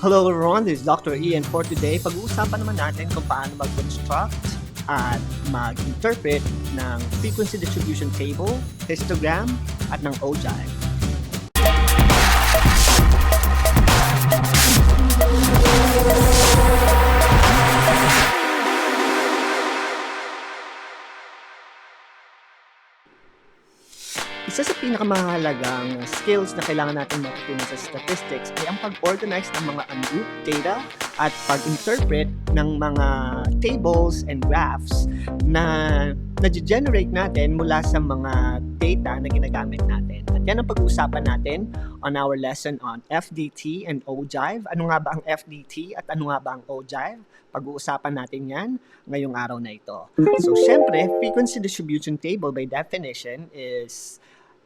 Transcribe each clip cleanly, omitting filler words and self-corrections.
Hello everyone, this is Dr. Ian. For today, pag-uusapan naman natin kung paano mag-construct at mag-interpret ng frequency distribution table, histogram, at ng ogive. Isa sa pinakamahalagang skills na kailangan natin matutunan sa statistics ay ang pag-organize ng mga ungrouped data at pag-interpret ng mga tables and graphs na na-generate natin mula sa mga data na ginagamit natin. At yan ang pag-uusapan natin on our lesson on FDT and ogive. Ano nga ba ang FDT at ano nga ba ang ogive? Pag-uusapan natin yan ngayong araw na ito. So, syempre, frequency distribution table by definition is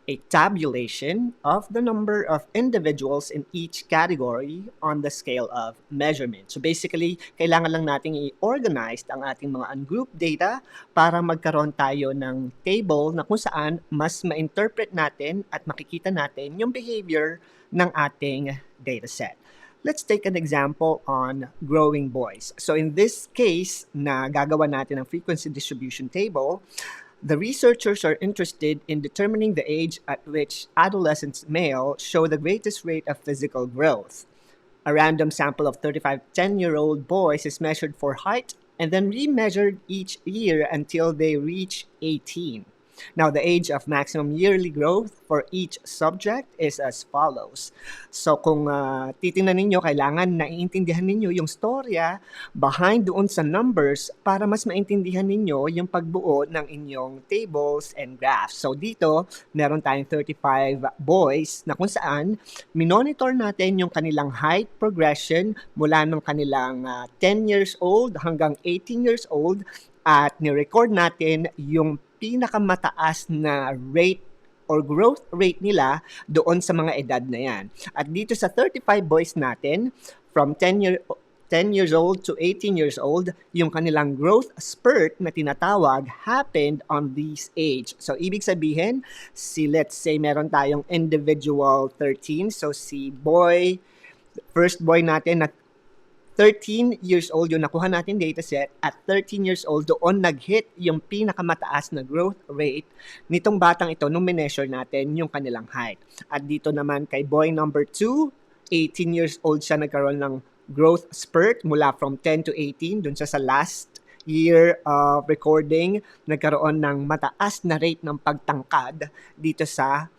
a tabulation of the number of individuals in each category on the scale of measurement. So basically, kailangan lang nating i-organize ang ating mga ungrouped data para magkaroon tayo ng table na kung saan mas ma-interpret natin at makikita natin yung behavior ng ating dataset. Let's take an example on growing boys. So in this case na gagawa natin ng frequency distribution table, the researchers are interested in determining the age at which adolescent males show the greatest rate of physical growth. A random sample of 35 10-year-old boys is measured for height and then remeasured each year until they reach 18. Now, the age of maximum yearly growth for each subject is as follows. So, kung titingnan ninyo, kailangan naiintindihan ninyo yung storya behind doon sa numbers para mas maintindihan ninyo yung pagbuo ng inyong tables and graphs. So, dito, meron tayong 35 boys na kung saan minonitor natin yung kanilang height progression mula nung kanilang 10 years old hanggang 18 years old at ni-record natin yung pinakamataas na rate or growth rate nila doon sa mga edad na yan. At dito sa 35 boys natin, from 10 years old to 18 years old, yung kanilang growth spurt na tinatawag happened on this age. So, ibig sabihin, let's say meron tayong individual 13. So, first boy natin na 13 years old yung nakuha natin dataset at 13 years old doon nag-hit yung pinakamataas na growth rate nitong batang ito nung mineasure natin yung kanilang height. At dito naman kay boy number 2, 18 years old siya nagkaroon ng growth spurt mula from 10 to 18 dun sa last year of recording nagkaroon ng mataas na rate ng pagtangkad dito sa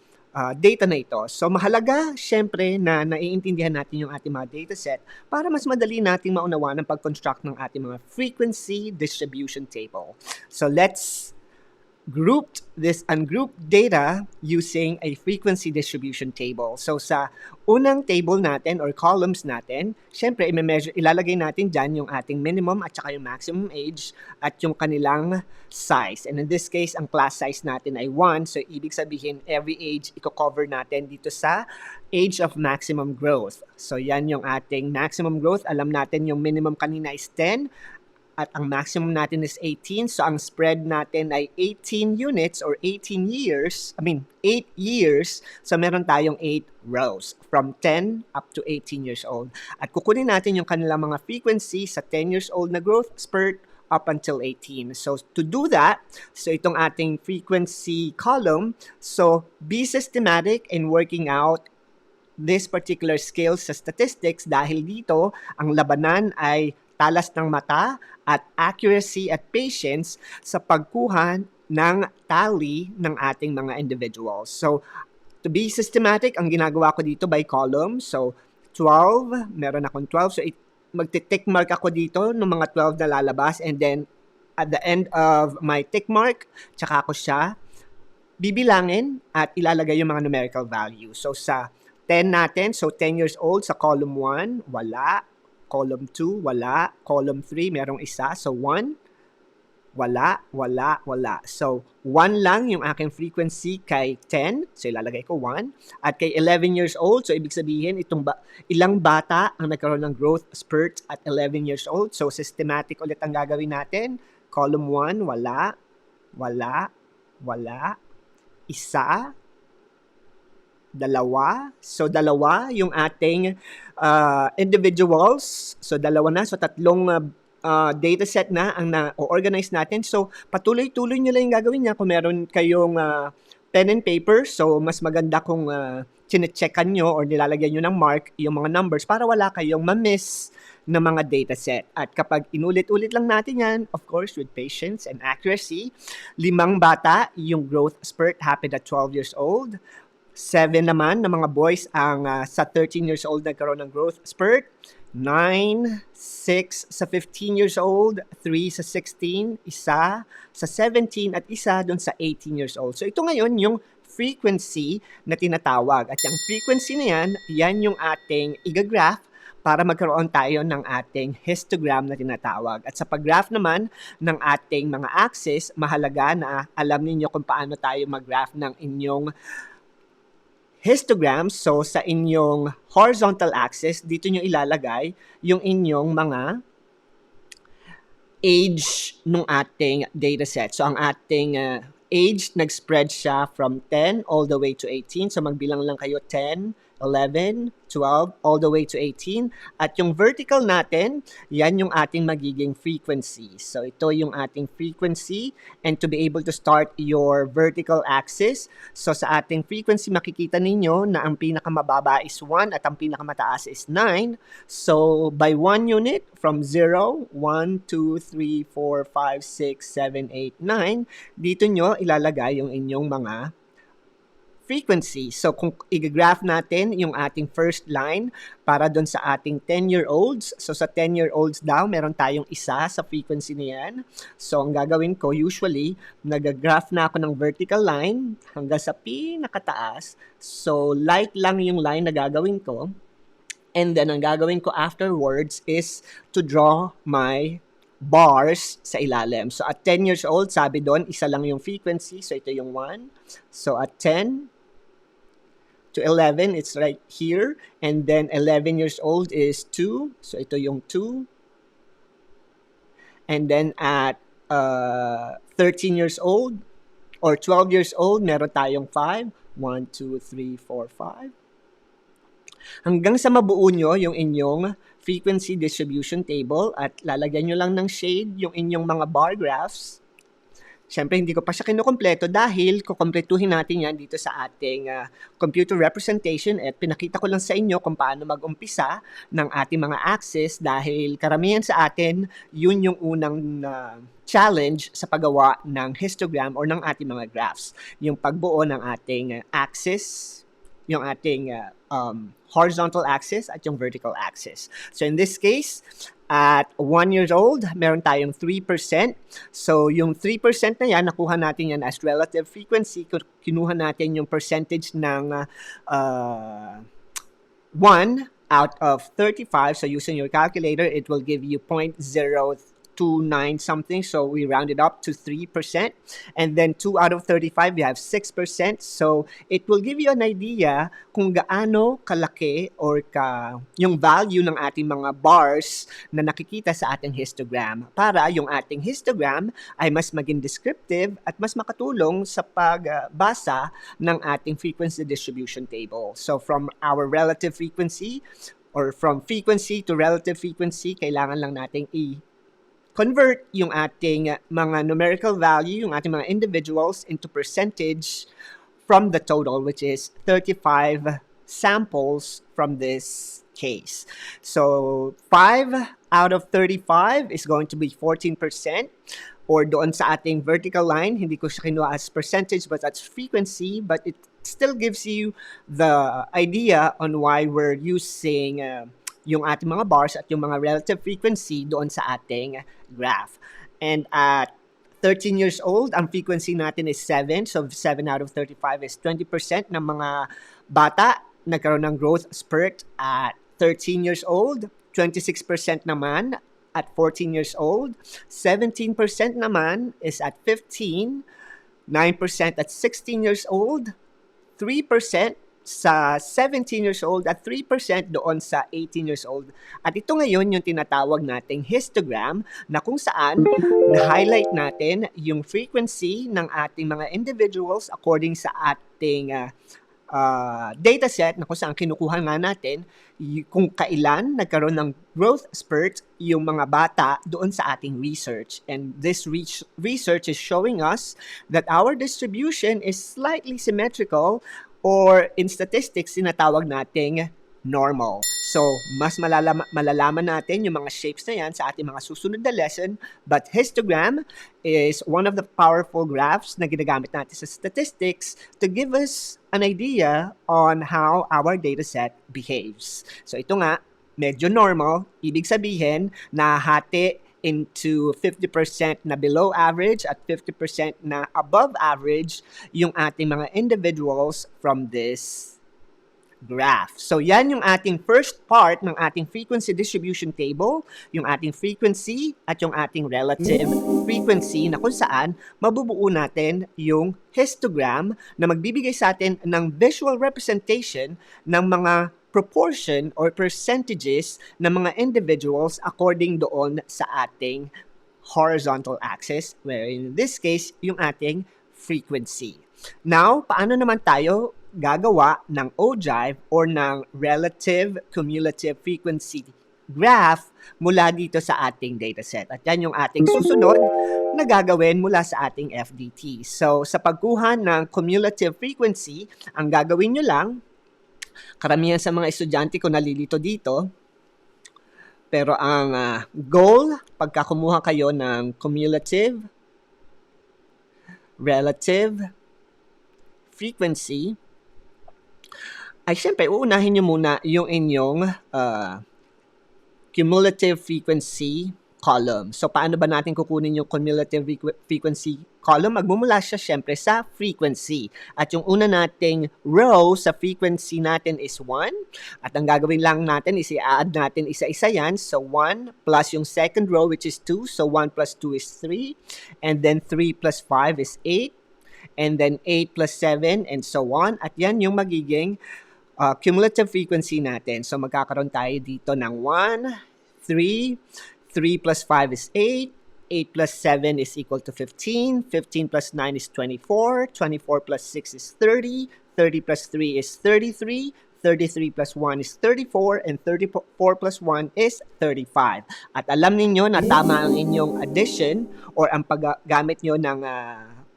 data na ito. So, mahalaga, syempre, na naiintindihan natin yung ating mga dataset para mas madali nating maunawaan ang pag-construct ng ating mga frequency distribution table. So, let's group this ungrouped data using a frequency distribution table. So, sa unang table natin or columns natin, syempre, ilalagay natin dyan yung ating minimum at saka yung maximum age at yung kanilang size. And in this case, ang class size natin ay 1. So, ibig sabihin, every age, i-cover natin dito sa age of maximum growth. So, yan yung ating maximum growth. Alam natin yung minimum kanina is 10. At ang maximum natin is 18. So, ang spread natin ay 18 units or 18 years. 8 years. So, meron tayong 8 rows from 10 up to 18 years old. At kukunin natin yung kanilang mga frequency sa 10 years old na growth spurt up until 18. So, to do that, so itong ating frequency column, so be systematic in working out this particular scale sa statistics dahil dito, ang labanan ay talas ng mata at accuracy at patience sa pagkuha ng tally ng ating mga individuals. So, to be systematic, ang ginagawa ko dito by column. So, 12, meron akong 12. So, magti-tick mark ako dito ng mga 12 na lalabas and then at the end of my tick mark, tsaka ko siya bibilangin at ilalagay yung mga numerical value. So, sa 10 natin, so 10 years old, sa column 1, wala. Column 2, wala. Column 3, merong isa. So, 1, wala, wala, wala. So, 1 lang yung aking frequency kay 10. So, ilalagay ko 1. At kay 11 years old, so ibig sabihin, ilang bata ang nagkaroon ng growth spurt at 11 years old. So, systematic ulit ang gagawin natin. Column 1, wala, wala, wala, isa, Dalawa. So, dalawa yung ating individuals. So, dalawa na. So, tatlong data set na ang na-organize natin. So, patuloy-tuloy nyo lang yung gagawin niya. Kung meron kayong pen and paper, so mas maganda kung chine-checkan nyo or nilalagyan nyo ng mark yung mga numbers para wala kayong ma-miss na mga data set. At kapag inulit-ulit lang natin yan, of course, with patience and accuracy, 5 bata, yung growth spurt happened at 12 years old. 7 naman na mga boys ang sa 13 years old nagkaroon ng growth spurt. 9, 6 sa 15 years old, 3 sa 16, isa sa 17 at isa doon sa 18 years old. So ito ngayon yung frequency na tinatawag. At yung frequency na yan yung ating igagraph para magkaroon tayo ng ating histogram na tinatawag. At sa pag-graph naman ng ating mga axis, mahalaga na alam niyo kung paano tayo mag-graph ng inyong histogram. So, sa inyong horizontal axis, dito nyo ilalagay yung inyong mga age ng ating dataset. So, ang ating age, nag-spread siya from 10 all the way to 18. So, magbilang lang kayo 10, 11, 12, all the way to 18. At yung vertical natin, yan yung ating magiging frequency. So, ito yung ating frequency. And to be able to start your vertical axis, so sa ating frequency, makikita ninyo na ang pinakamababa is 1 at ang pinakamataas is 9. So, by 1 unit, from 0, 1, 2, 3, 4, 5, 6, 7, 8, 9, dito nyo ilalagay yung inyong mga frequency. So, kung i-graph natin yung ating first line para doon sa ating 10-year-olds. So, sa 10-year-olds daw, meron tayong isa sa frequency na yan. So, ang gagawin ko, usually, nag-graph na ako ng vertical line hanggang sa pinakataas. So, light lang yung line na gagawin ko. And then, ang gagawin ko afterwards is to draw my bars sa ilalim. So, at 10 years old, sabi doon, isa lang yung frequency. So, ito yung 1. So, at 10 to 11, it's right here. And then 11 years old is 2. So, ito yung 2. And then at 13 years old or 12 years old, meron tayong 5. 1, 2, 3, 4, 5. Hanggang sa mabuo nyo yung inyong frequency distribution table at lalagyan nyo lang ng shade yung inyong mga bar graphs. Siyempre, hindi ko pa siya kinukumpleto dahil kukumpletuhin natin yan dito sa ating computer representation at pinakita ko lang sa inyo kung paano mag-umpisa ng ating mga axis dahil karamihan sa atin, yun yung unang challenge sa paggawa ng histogram or ng ating mga graphs. Yung pagbuo ng ating axis, yung ating horizontal axis at yung vertical axis. So in this case, at 1 years old, meron tayong 3%. So yung 3% na yan, nakuha natin yan as relative frequency. Kinuha natin yung percentage ng 1 out of 35. So using your calculator, it will give you 0.029 something. So we round it up to 3%. And then 2 out of 35, we have 6%. So it will give you an idea kung gaano kalaki or yung value ng ating mga bars na nakikita sa ating histogram para yung ating histogram ay mas maging descriptive at mas makatulong sa pagbasa ng ating frequency distribution table. So from our relative frequency or from frequency to relative frequency, kailangan lang nating convert yung ating mga numerical value, yung ating mga individuals into percentage from the total, which is 35 samples from this case. So, 5 out of 35 is going to be 14%. Or doon sa ating vertical line, hindi ko siya kinuha as percentage, but that's frequency, but it still gives you the idea on why we're using yung ating mga bars at yung mga relative frequency doon sa ating graph. And at 13 years old, ang frequency natin is 7. So 7 out of 35 is 20% ng mga bata nagkaroon ng growth spurt at 13 years old. 26% naman at 14 years old. 17% naman is at 15. 9% at 16 years old. 3% sa 17 years old at 3% doon sa 18 years old. At ito ngayon yung tinatawag nating histogram na kung saan na-highlight natin yung frequency ng ating mga individuals according sa ating data set na kung saan kinukuha nga natin kung kailan nagkaroon ng growth spurt yung mga bata doon sa ating research. And this research is showing us that our distribution is slightly symmetrical, or in statistics, sinatawag nating normal. So, mas malalaman natin yung mga shapes na yan sa ating mga susunod na lesson. But histogram is one of the powerful graphs na ginagamit natin sa statistics to give us an idea on how our dataset behaves. So, ito nga, medyo normal. Ibig sabihin, nahati into 50% na below average at 50% na above average yung ating mga individuals from this graph. So, yan yung ating first part ng ating frequency distribution table, yung ating frequency at yung ating relative frequency na kung saan mabubuo natin yung histogram na magbibigay sa atin ng visual representation ng mga proportion or percentages ng mga individuals according doon sa ating horizontal axis, where in this case, yung ating frequency. Now, paano naman tayo gagawa ng ogive or ng relative cumulative frequency graph mula dito sa ating dataset? At yan yung ating susunod na gagawin mula sa ating FDT. So, sa pagkuha ng cumulative frequency, ang gagawin nyo lang, karamihan sa mga estudyante ko nalilito dito, pero ang goal, pagka kumuha kayo ng cumulative relative frequency, ay syempre, uunahin nyo muna yung inyong cumulative frequency column. So, paano ba natin kukunin yung cumulative frequency column? Magmumula siya syempre sa frequency. At yung una nating row sa frequency natin is 1. At ang gagawin lang natin is i-add natin isa-isa yan. So, 1 plus yung second row which is 2. So, 1 plus 2 is 3. And then 3 plus 5 is 8. And then 8 plus 7 and so on. At yan yung magiging cumulative frequency natin. So, magkakaroon tayo dito ng 1, 3, 3 plus 5 is 8, 8 plus 7 is equal to 15, 15 plus 9 is 24, 24 plus 6 is 30, 30 plus 3 is 33, 33 plus 1 is 34, and 34 plus 1 is 35. At alam ninyo na tama ang inyong addition or ang paggamit nyo ng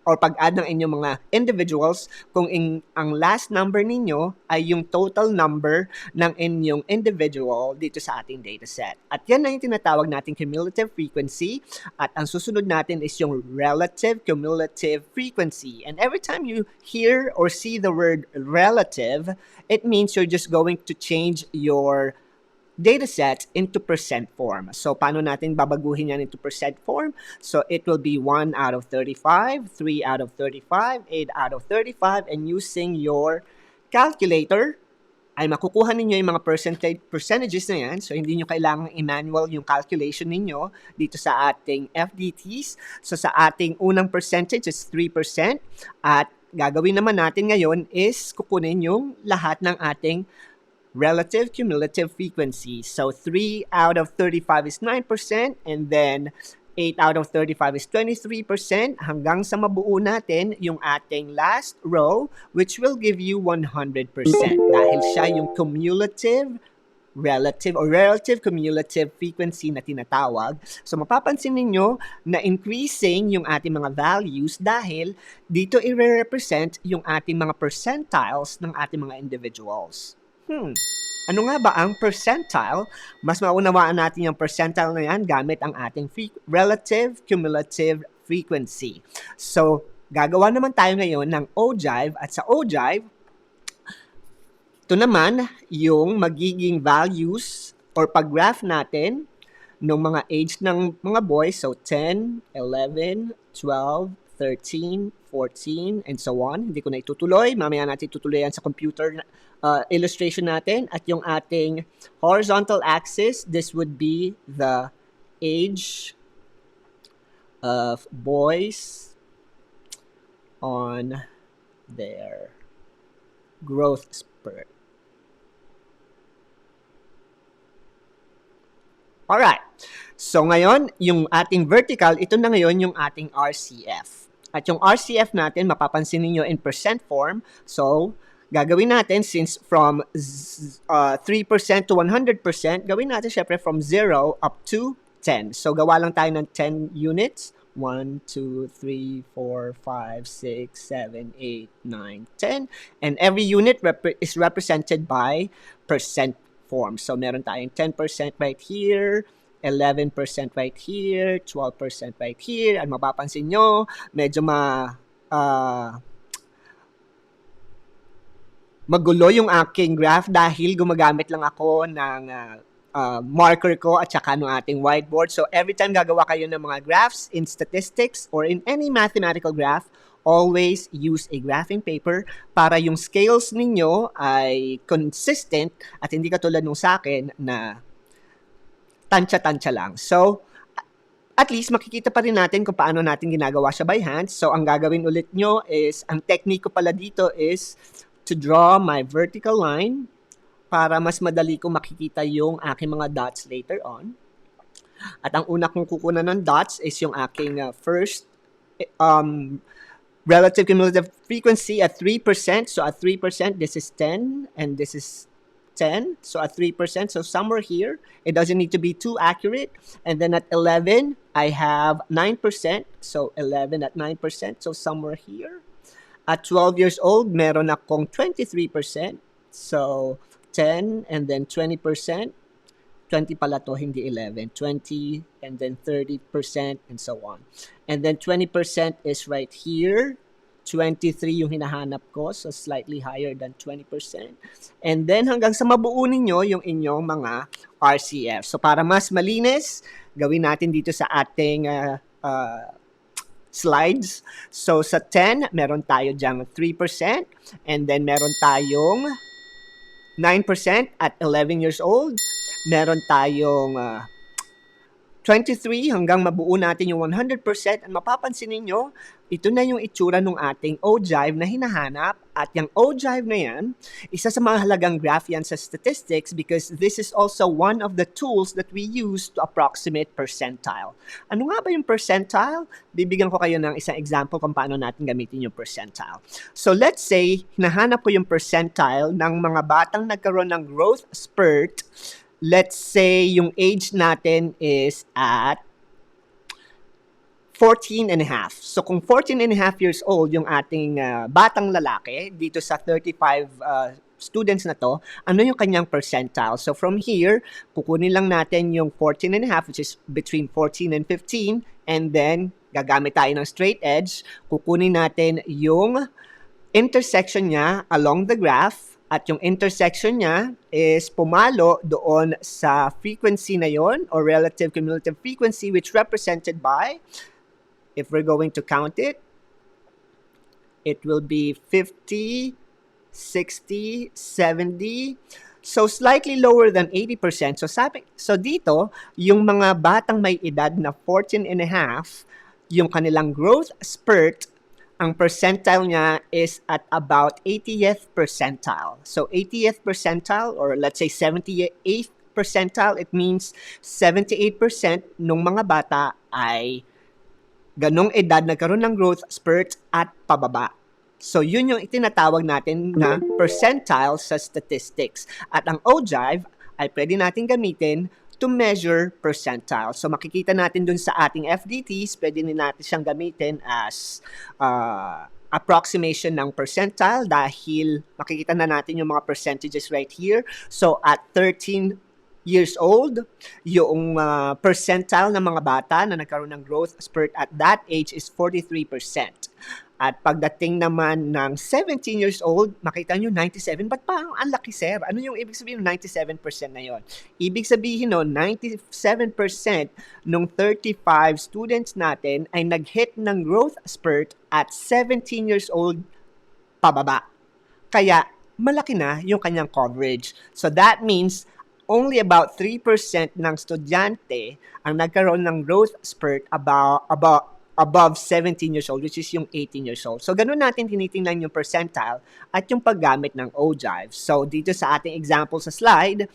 or pag-add ng inyong mga individuals kung ang last number ninyo ay yung total number ng inyong individual dito sa ating dataset. At yan na yung tinatawag nating cumulative frequency. At ang susunod natin is yung relative cumulative frequency. And every time you hear or see the word relative, it means you're just going to change your dataset into percent form. So, paano natin babaguhin yan into percent form? So, it will be 1 out of 35, 3 out of 35, 8 out of 35, and using your calculator, ay makukuha ninyo yung mga percentages na yan. So, hindi nyo kailangang i-manual yung calculation ninyo dito sa ating FDTs. So, sa ating unang percentage is 3%. At gagawin naman natin ngayon is kukunin yung lahat ng ating relative cumulative frequency. So, 3 out of 35 is 9%, and then 8 out of 35 is 23%, hanggang sa mabuo natin yung ating last row, which will give you 100%. Dahil siya yung cumulative relative or relative cumulative frequency na tinatawag. So, mapapansin ninyo na increasing yung ating mga values dahil dito i-represent yung ating mga percentiles ng ating mga individuals. Ano nga ba ang percentile? Mas maunawaan natin yung percentile na yan gamit ang ating relative cumulative frequency. So, gagawa naman tayo ngayon ng ogive, at sa ogive, ito naman yung magiging values or pag-graph natin ng mga age ng mga boys. So, 10, 11, 12, 13, 14, and so on. Hindi ko na itutuloy. Mamaya natin itutuloy yan sa computer illustration natin. At yung ating horizontal axis, this would be the age of boys on their growth spurt. Alright. So ngayon, yung ating vertical, ito na ngayon yung ating RCF. At yung RCF natin, mapapansin niyo in percent form. So, Gagawin natin since from 3% to 100%, gawin natin syempre from 0 up to 10. So gawa lang tayo ng 10 units. 1, 2, 3, 4, 5, 6, 7, 8, 9, 10. And every unit is represented by percent form. So meron tayong 10% right here, 11% right here, 12% right here. At mapapansin nyo, medyo magulo yung aking graph dahil gumagamit lang ako ng marker ko at saka ng ating whiteboard. So every time gagawa kayo ng mga graphs in statistics or in any mathematical graph, always use a graphing paper para yung scales ninyo ay consistent at hindi katulad nung sa akin na tansya-tansya lang. So, at least makikita pa rin natin kung paano natin ginagawa siya by hand. So, ang gagawin ulit nyo is, ang technique ko pala dito is to draw my vertical line para mas madali ko makikita yung aking mga dots later on. At ang una kong kukunan ng dots is yung aking first relative cumulative frequency at 3%. So at 3%, this is 10 and this is 10. So at 3%, so somewhere here, it doesn't need to be too accurate. And then at 11, I have 9%. So 11 at 9%, so somewhere here. At 12 years old, meron akong 23%. So 10 and then 20%. 20 pala to, hindi 11. 20 and then 30% and so on. And then 20% is right here. 23 yung hinahanap ko, so slightly higher than 20%. And then hanggang sa mabuo ninyo yung inyong mga RCF. So para mas malinis, gawin natin dito sa ating slides. So sa 10, meron tayo dyang 3%. And then meron tayong 9% at 11 years old. Meron tayong 23 hanggang mabuo natin yung 100%. At mapapansin ninyo, ito na yung itsura ng ating ogive na hinahanap. At yung ogive na yan, isa sa mga halagang graph yan sa statistics because this is also one of the tools that we use to approximate percentile. Ano nga ba yung percentile? Bibigyan ko kayo ng isang example kung paano natin gamitin yung percentile. So let's say, hinahanap ko yung percentile ng mga batang nagkaroon ng growth spurt. Let's say yung age natin is at 14 and a half. So kung 14 and a half years old yung ating batang lalaki dito sa 35 students na to, ano yung kanyang percentile? So from here, kukunin lang natin yung 14 and a half, which is between 14 and 15, and then gagamit tayo ng straight edge, kukunin natin yung intersection niya along the graph. At yung intersection niya is pumalo doon sa frequency na yon or relative cumulative frequency which represented by, if we're going to count it, it will be 50, 60, 70, so slightly lower than 80%. So dito, yung mga batang may edad na 14 and a half, yung kanilang growth spurt, ang percentile niya is at about 80th percentile. So 80th percentile or let's say 78th percentile, it means 78% ng mga bata ay ganong edad nagkaroon ng growth spurt at pababa. So yun yung itinatawag natin na percentile sa statistics. At ang ogive ay pwede natin gamitin to measure percentile. So makikita natin dun sa ating FDTs, pwede din natin siyang gamitin as approximation ng percentile dahil makikita na natin yung mga percentages right here. So at 13 years old, yung percentile ng mga bata na nagkaroon ng growth spurt at that age is 43%. At pagdating naman ng 17 years old, makita nyo 97. Ba't pa ang laki, sir? Ano yung ibig sabihin ng 97% na yon? Ibig sabihin no, 97% ng 35 students natin ay nag-hit ng growth spurt at 17 years old pababa. Kaya malaki na yung kanyang coverage. So that means only about 3% ng estudyante ang nagkaroon ng growth spurt above 17 years old, which is yung 18 years old. So, ganun natin tinitingnan yung percentile at yung paggamit ng ogive. So, dito sa ating example sa slide,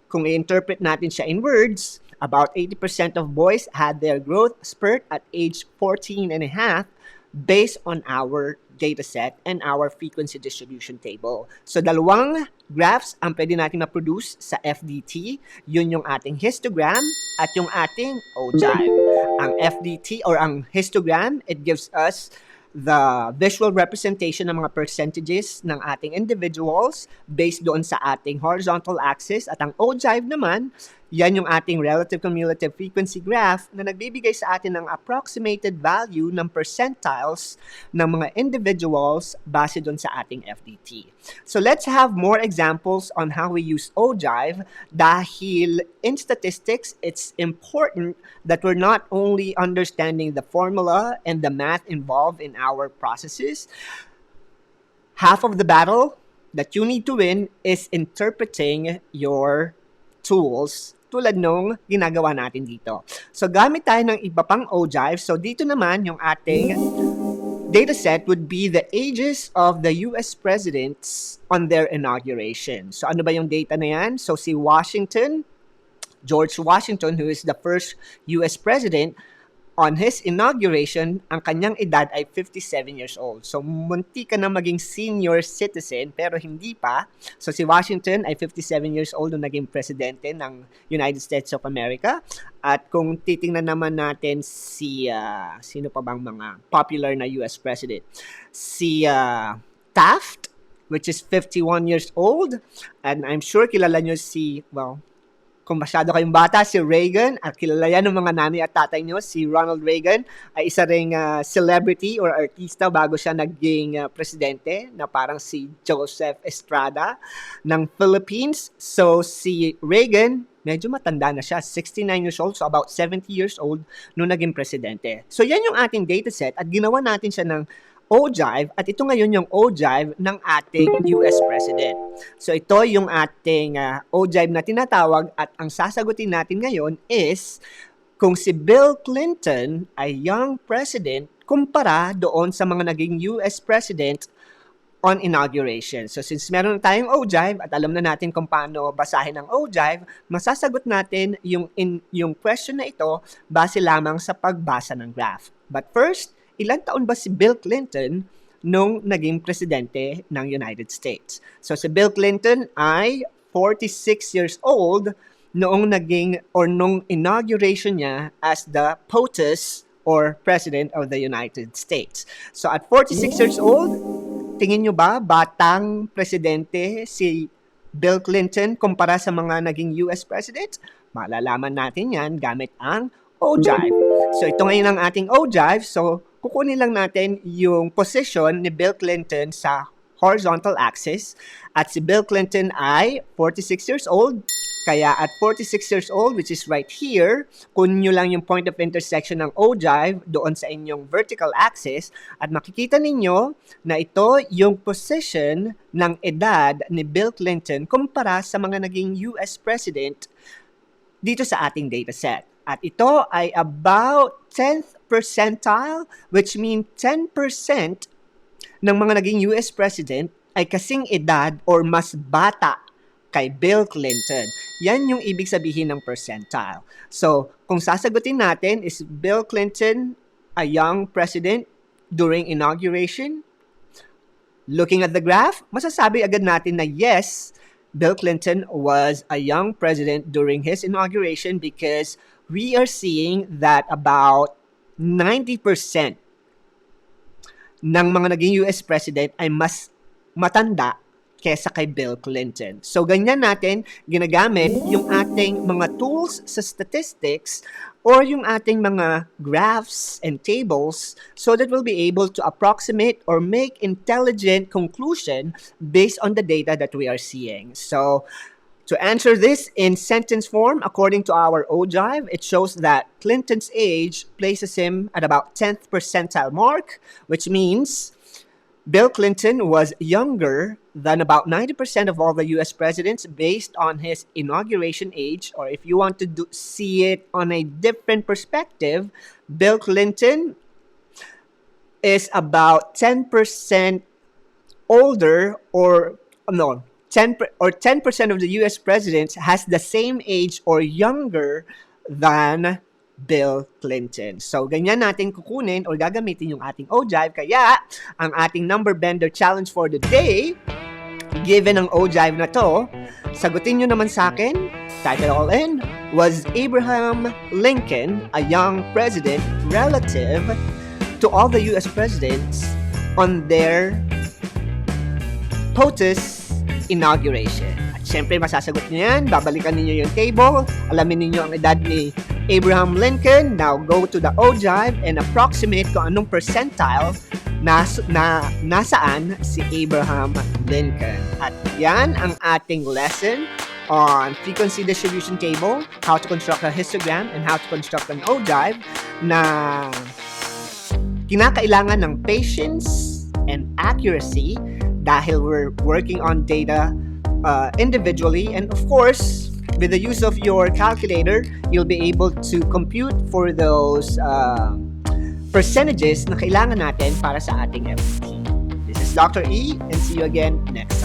kung i-interpret natin siya in words, about 80% of boys had their growth spurt at age 14 and a half based on our dataset and our frequency distribution table. So dalawang graphs ang pwede natin ma-produce sa FDT. Yun yung ating histogram at yung ating ogive. Ang FDT or ang histogram, it gives us the visual representation ng mga percentages ng ating individuals based doon sa ating horizontal axis. At ang ogive naman, yan yung ating relative cumulative frequency graph na nagbibigay sa atin ng approximated value ng percentiles ng mga individuals base doon sa ating FDT. So let's have more examples on how we use ogive dahil in statistics, it's important that we're not only understanding the formula and the math involved in our processes. Half of the battle that you need to win is interpreting your tools tulad nung ginagawa natin dito. So, gamit tayo ng iba pang ogive. So, dito naman yung ating dataset would be the ages of the US presidents on their inauguration. So, ano ba yung data na yan? So, si George Washington, who is the first US president, on his inauguration, ang kanyang edad ay 57 years old. So, munti ka na maging senior citizen, pero hindi pa. So, si Washington ay 57 years old nung naging presidente ng United States of America. At kung titingnan naman natin sino pa bang mga popular na US president? Si Taft, which is 51 years old. And I'm sure kilala nyo kung masyado kayong bata, si Reagan, at kilala yan ng mga nanay at tatay nyo, si Ronald Reagan, ay isa ring celebrity or artista bago siya naging presidente, na parang si Joseph Estrada ng Philippines. So, si Reagan, medyo matanda na siya, 69 years old, so about 70 years old nung naging presidente. So, yan yung ating dataset at ginawa natin siya ng ogive at ito ngayon yung ogive ng ating US President. So ito yung ating ogive na tinatawag at ang sasagutin natin ngayon is kung si Bill Clinton ay young president kumpara doon sa mga naging US President on inauguration. So since meron na tayong ogive at alam na natin kung paano basahin ang ogive, masasagot natin yung question na ito base lamang sa pagbasa ng graph. But first, ilan taon ba si Bill Clinton nung naging presidente ng United States? So si Bill Clinton ay 46 years old nung inauguration niya as the POTUS or President of the United States. So at 46 years old, tingin nyo ba batang presidente si Bill Clinton kumpara sa mga naging US President? Malalaman natin yan gamit ang ogive. So ito ngayon ang ating ogive. So kukunin lang natin yung position ni Bill Clinton sa horizontal axis at si Bill Clinton ay 46 years old. Kaya at 46 years old, which is right here, kunin nyo lang yung point of intersection ng ogive doon sa inyong vertical axis at makikita ninyo na ito yung position ng edad ni Bill Clinton kumpara sa mga naging US President dito sa ating dataset. At ito ay about 10th percentile, which means 10% ng mga naging US President ay kasing edad or mas bata kay Bill Clinton. Yan yung ibig sabihin ng percentile. So, kung sasagutin natin, is Bill Clinton a young president during inauguration? Looking at the graph, masasabi agad natin na yes, Bill Clinton was a young president during his inauguration because we are seeing that about 90% ng mga naging US president ay mas matanda kesa kay Bill Clinton. So, ganyan natin ginagamit yung ating mga tools sa statistics or yung ating mga graphs and tables so that we'll be able to approximate or make intelligent conclusion based on the data that we are seeing. So, to answer this in sentence form, according to our ogive, it shows that Clinton's age places him at about 10th percentile mark, which means Bill Clinton was younger than about 90% of all the US presidents based on his inauguration age, or if you want to see it on a different perspective, Bill Clinton is about 10% older or 10% of the US presidents has the same age or younger than Bill Clinton. So, ganyan natin kukunin or gagamitin yung ating ogive. Kaya, ang ating number bender challenge for the day, given ang ogive na to, sagutin nyo naman sa akin, type it all in, was Abraham Lincoln a young president relative to all the US presidents on their POTUS inauguration? At syempre, masasagot nyo yan, babalikan ninyo yung table, alamin ninyo ang edad ni Abraham Lincoln. Now, go to the ogive and approximate kung anong percentile nasaan si Abraham Lincoln. At yan ang ating lesson on frequency distribution table, how to construct a histogram, and how to construct an ogive na kinakailangan ng patience and accuracy dahil we're working on data individually, and of course, with the use of your calculator, you'll be able to compute for those percentages na kailangan natin para sa ating FT. This is Dr. E, and see you again next time.